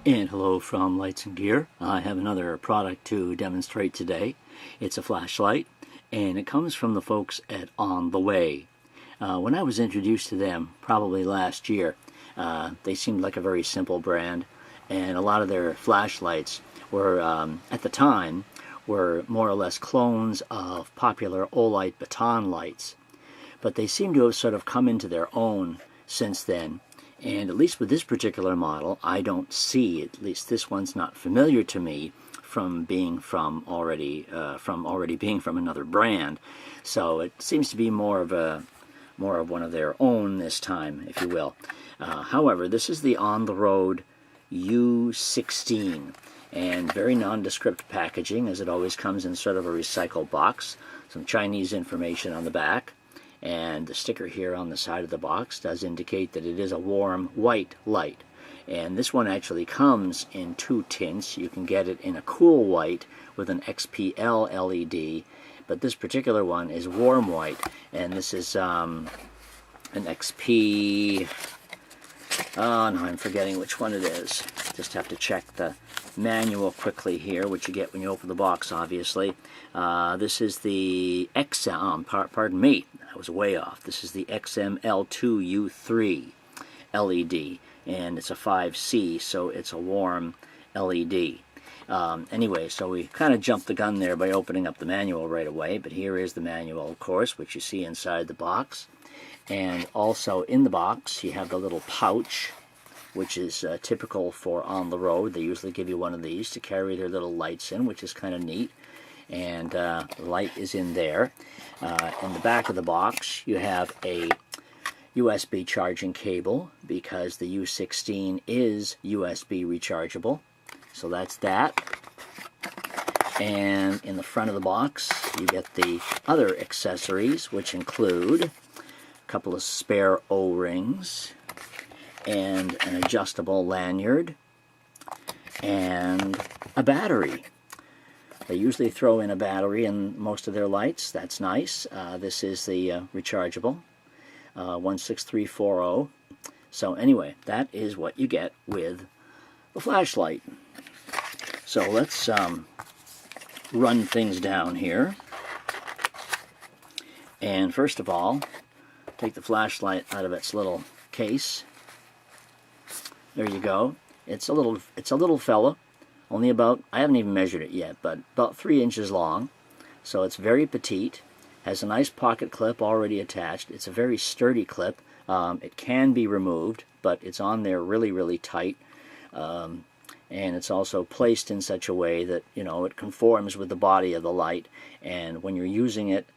And hello from Lights and Gear. I have another product to demonstrate today. It's a flashlight, and it comes from the folks at On The Way. When I was introduced to them, probably last year, they seemed like a very simple brand, and a lot of their flashlights were, at the time, were more or less clones of popular Olight baton lights. But they seem to have sort of come into their own since then. And at least with this particular model, I don't see, at least this one's not familiar to me from being from already being from another brand. So it seems to be more of one of their own this time, if you will. However, this is the Road U16, and very nondescript packaging, as it always comes in sort of a recycled box. Some Chinese information on the back. And the sticker here on the side of the box does indicate that it is a warm white light. And this one actually comes in two tints. You can get it in a cool white with an XPL LED, but this particular one is warm white. And this is an XP... Oh, no, I'm forgetting which one it is. Just have to check the manual quickly here, which you get when you open the box, obviously. This is the XM, pardon me, I was way off. This is the XML2U3 LED, and it's a 5C, so it's a warm LED. Anyway, so we kind of jumped the gun there by opening up the manual right away, but here is the manual, of course, which you see inside the box. And also in the box, you have the little pouch, which is typical for On The Road. They usually give you one of these to carry their little lights in, which is kind of neat. And the light is in there. In the back of the box, you have a USB charging cable, because the U16 is USB rechargeable. So that's that. And in the front of the box, you get the other accessories, which include a couple of spare O-rings, and an adjustable lanyard, and a battery. They usually throw in a battery in most of their lights. That's nice. This is the rechargeable 16340. So anyway, that is what you get with the flashlight. So let's run things down here. And first of all, take the flashlight out of its little case. There you go. It's a little fella, only about, I haven't even measured it yet, but about 3 inches long. So it's very petite. Has a nice pocket clip already attached. It's a very sturdy clip. It can be removed, but it's on there really, really tight. And it's also placed in such a way that, you know, it conforms with the body of the light. And when you're using it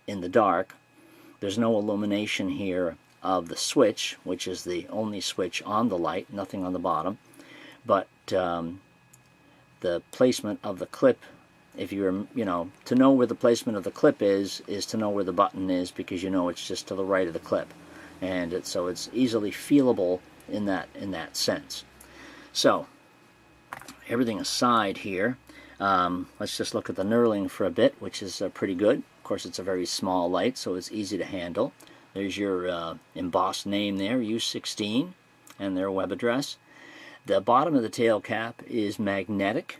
in the dark, there's no illumination here of the switch, which is the only switch on the light, nothing on the bottom. But the placement of the clip, if you're, you know, to know where the placement of the clip is to know where the button is, because you know it's just to the right of the clip. And so it's easily feelable in that sense. So, everything aside here, let's just look at the Knurling for a bit, which is pretty good. Of course, it's a very small light, so it's easy to handle. There's your embossed name there, U16, and their web address. The bottom of the tail cap is magnetic,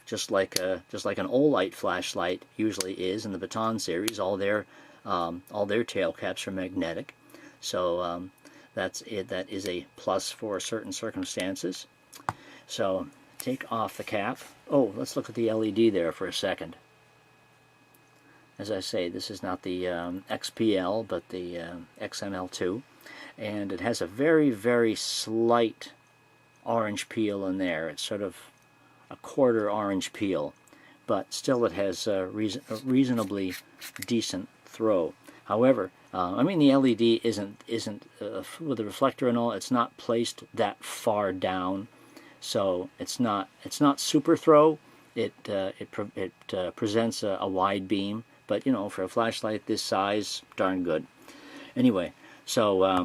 just like an Olight flashlight usually is in the baton series. All their tail caps are magnetic, so that's it. That is a plus for certain circumstances. So take off the cap. Oh, let's look at the LED there for a second. As I say, this is not the XPL, but the XML2. And it has a very, very slight orange peel in there. It's sort of a quarter orange peel. But still it has a reasonably decent throw. However, I mean, the LED isn't with the reflector and all, it's not placed that far down. So it's not super throw. It presents a wide beam. But, you know, for a flashlight this size, darn good. Anyway, so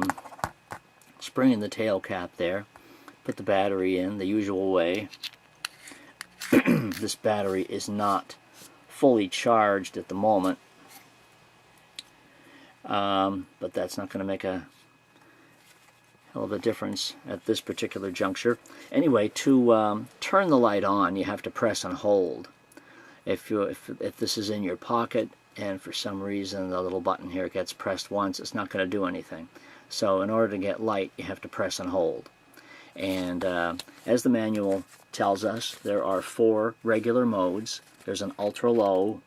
spring in the tail cap there. Put the battery in the usual way. This battery is not fully charged at the moment. But that's not going to make a hell of a difference at this particular juncture. Anyway, to turn the light on, you have to press and hold. If this is in your pocket and for some reason the little button here gets pressed once, it's not going to do anything. So in order to get light, you have to press and hold. And as the manual tells us, there are 4 regular modes. There's an ultra low,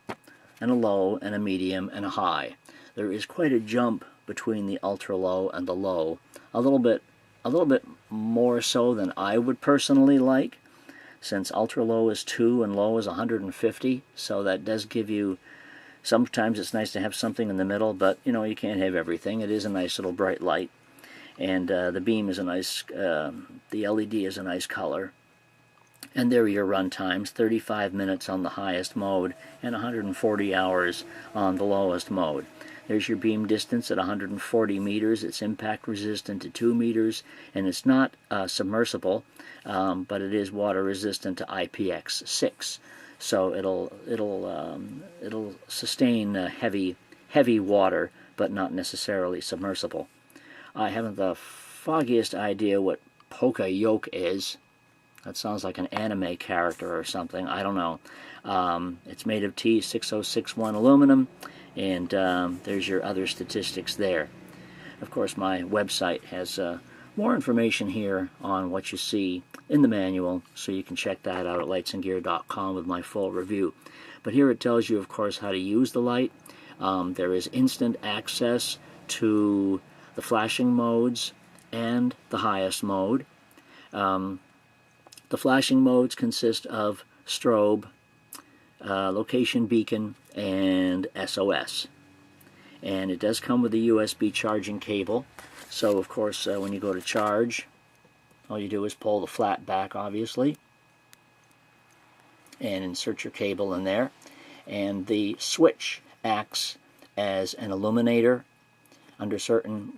and a low, and a medium, and a high. There is quite a jump between the ultra low and the low. A little bit more so than I would personally like, since ultra low is 2 and low is 150. So that does give you. Sometimes it's nice to have something in the middle, but you know, you can't have everything. It is a nice little bright light. And the beam is a nice, the LED is a nice color. And there are your run times, 35 minutes on the highest mode and 140 hours on the lowest mode. There's your beam distance at 140 meters. It's impact resistant to 2 meters, and it's not submersible, but it is water resistant to IPX6. So it'll sustain heavy water, but not necessarily submersible. I haven't the foggiest idea what Poka Yoke is. That sounds like an anime character or something. I don't know. It's made of T6061 aluminum, and there's your other statistics there. Of course, my website has more information here on what you see in the manual, so you can check that out at lightsandgear.com with my full review. But here it tells you, of course, how to use the light. There is instant access to the flashing modes and the highest mode. The flashing modes consist of strobe, location beacon, and SOS. And it does come with a USB charging cable. So, of course, when you go to charge, all you do is pull the flat back, obviously, and insert your cable in there. And the switch acts as an illuminator under certain.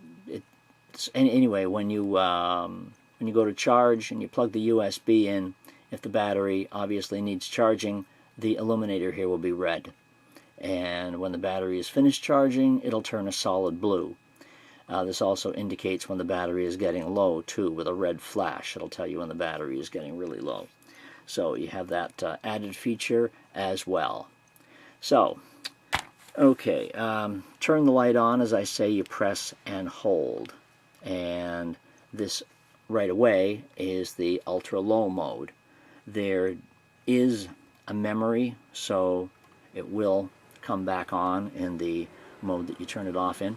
Anyway, when you go to charge and you plug the USB in, if the battery obviously needs charging, the illuminator here will be red. And when the battery is finished charging, it'll turn a solid blue. This also indicates when the battery is getting low, too, with a red flash. It'll tell you when the battery is getting really low. So you have that added feature as well. So, okay, turn the light on. As I say, you press and hold. And this right away is the ultra low mode. There is a memory, so it will come back on in the mode that you turn it off in.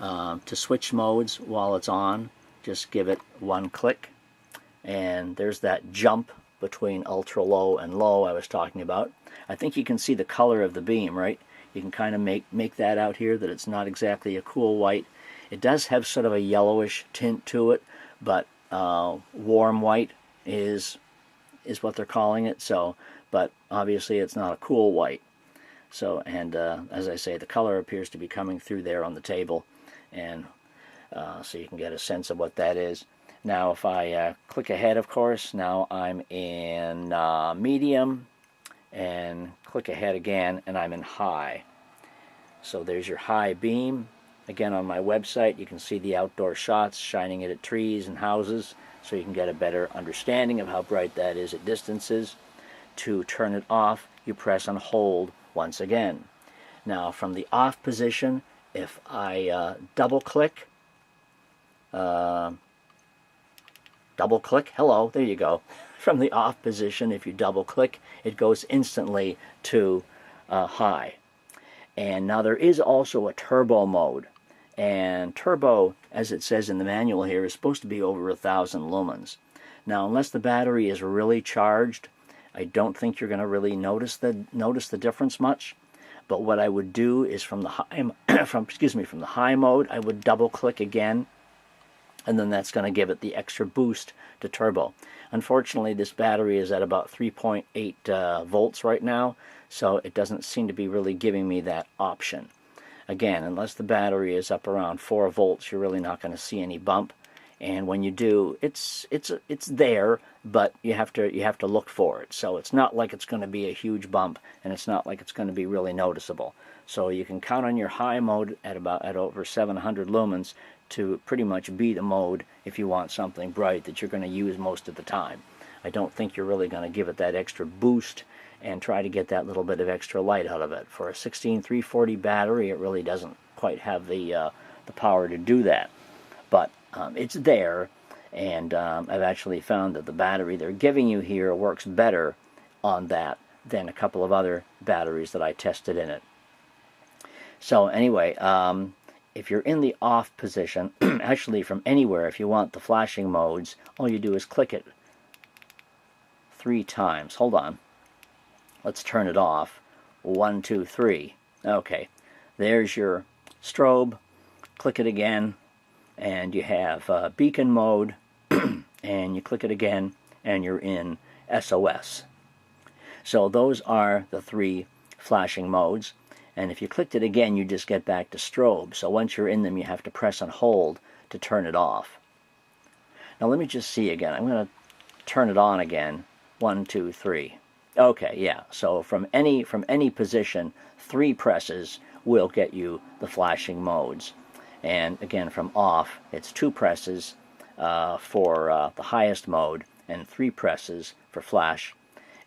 To switch modes while it's on, just give it one click, and there's that jump between ultra low and low I was talking about. I think you can see the color of the beam, right? You can kind of make that out here, that it's not exactly a cool white. It does have sort of a yellowish tint to it, but warm white is what they're calling it. So, but obviously it's not a cool white. So, and as I say, the color appears to be coming through there on the table, and so you can get a sense of what that is. Now, if I click ahead, of course, now I'm in medium, and click ahead again, and I'm in high. So there's your high beam. Again, on my website, you can see the outdoor shots, shining it at trees and houses, so you can get a better understanding of how bright that is at distances. To turn it off, you press and hold once again. Now, from the off position, if I double-click, hello, there you go. From the off position, if you double-click, it goes instantly to high. And now there is also a turbo mode. And turbo, as it says in the manual here, is supposed to be over 1,000 lumens. Now, unless the battery is really charged, I don't think you're going to really notice the difference much. But what I would do is from the high mode, I would double-click again, and then that's going to give it the extra boost to turbo. Unfortunately, this battery is at about 3.8 volts right now, so it doesn't seem to be really giving me that option. Again, unless the battery is up around 4 volts, you're really not going to see any bump. And when you do, it's there, but you have to look for it. So it's not like it's going to be a huge bump, and it's not like it's going to be really noticeable. So you can count on your high mode at over 700 lumens to pretty much be the mode if you want something bright that you're going to use most of the time. I don't think you're really going to give it that extra boost and try to get that little bit of extra light out of it. For a 16340 battery, it really doesn't quite have the power to do that. But it's there, and I've actually found that the battery they're giving you here works better on that than a couple of other batteries that I tested in it. So anyway, if you're in the off position, actually from anywhere, if you want the flashing modes, all you do is click it 3 times. Hold on. Let's turn it off. 1, 2, 3. Okay, there's your strobe. Click it again, and you have beacon mode, and you click it again, and you're in SOS. So those are the 3 flashing modes, and if you clicked it again, you just get back to strobe. So once you're in them, you have to press and hold to turn it off. Now let me just see again. I'm going to turn it on again. 1, 2, 3. Okay, yeah, so from any position, 3 presses will get you the flashing modes. And again, from off, it's 2 presses for the highest mode, and 3 presses for flash,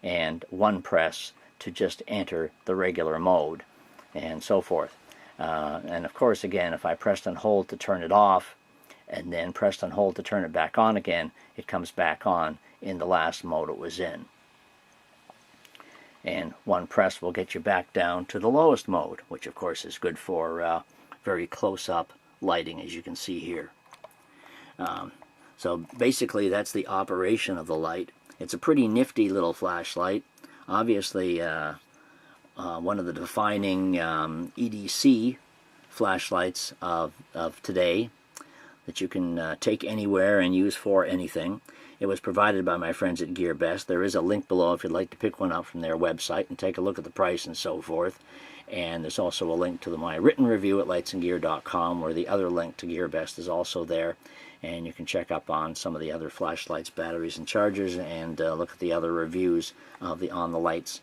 and 1 press to just enter the regular mode, and so forth. And of course, again, if I pressed and hold to turn it off, and then pressed and hold to turn it back on again, it comes back on in the last mode it was in. And 1 press will get you back down to the lowest mode, which of course is good for very close-up lighting, as you can see here. So basically that's the operation of the light. It's a pretty nifty little flashlight. Obviously one of the defining EDC flashlights of today that you can take anywhere and use for anything. It was provided by my friends at GearBest. There is a link below if you'd like to pick one up from their website and take a look at the price and so forth. And there's also a link to my written review at lightsandgear.com, where the other link to GearBest is also there. And you can check up on some of the other flashlights, batteries, and chargers, and look at the other reviews of the on-the-road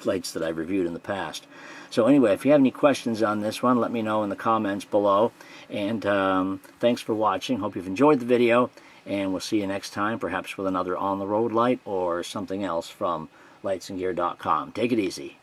lights that I've reviewed in the past. So anyway, if you have any questions on this one, let me know in the comments below. And thanks for watching. Hope you've enjoyed the video, and we'll see you next time, perhaps with another on-the-road light or something else from lightsandgear.com. Take it easy.